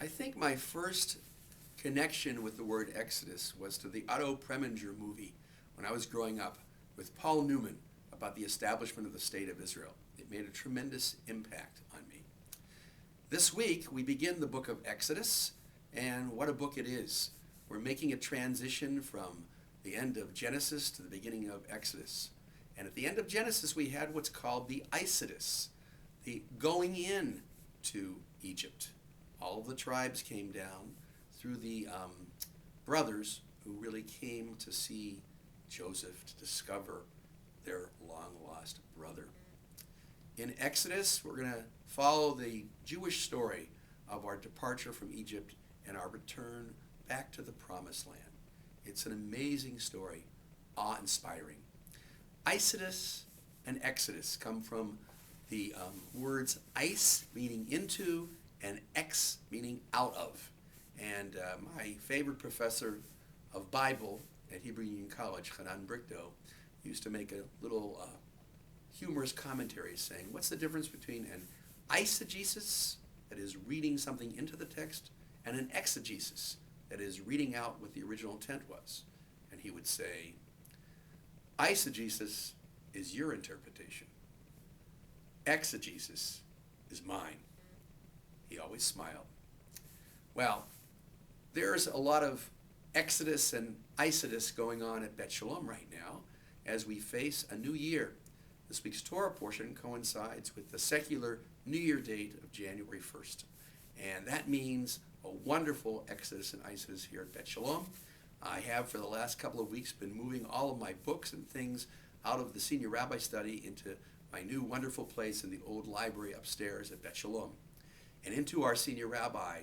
I think my first connection with the word Exodus was to the Otto Preminger movie when I was growing up with Paul Newman about the establishment of the State of Israel. It made a tremendous impact on me. This week we begin the book of Exodus, and what a book it is. We're making a transition from the end of Genesis to the beginning of Exodus. And at the end of Genesis we had what's called the Exodus, the going in to Egypt. All of the tribes came down through the brothers who really came to see Joseph, to discover their long-lost brother. In Exodus, we're going to follow the Jewish story of our departure from Egypt and our return back to the Promised Land. It's an amazing story, awe-inspiring. Exodus and Exodus come from the words eis, meaning into, and ex, meaning out of. And my favorite professor of Bible at Hebrew Union College, Hanan Brichto, used to make a little humorous commentary saying, what's the difference between an eisegesis, that is reading something into the text, and an exegesis, that is reading out what the original intent was? And he would say, eisegesis is your interpretation. Exegesis is mine. He always smiled. Well, there's a lot of Exodus and Exodus going on at Bet Shalom right now as we face a new year. This week's Torah portion coincides with the secular New Year date of January 1st. And that means a wonderful Exodus and Exodus here at Bet Shalom. I have for the last couple of weeks been moving all of my books and things out of the senior rabbi study into my new wonderful place in the old library upstairs at Bet Shalom. And into our senior rabbi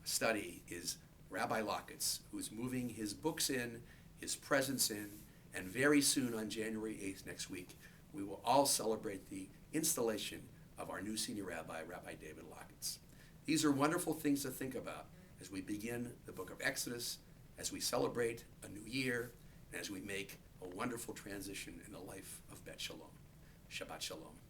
study is Rabbi Locketts, who's moving his books in, his presence in, and very soon on January 8th next week, we will all celebrate the installation of our new senior rabbi, Rabbi David Locketts. These are wonderful things to think about as we begin the book of Exodus, as we celebrate a new year, and as we make a wonderful transition in the life of Bet Shalom. Shabbat Shalom.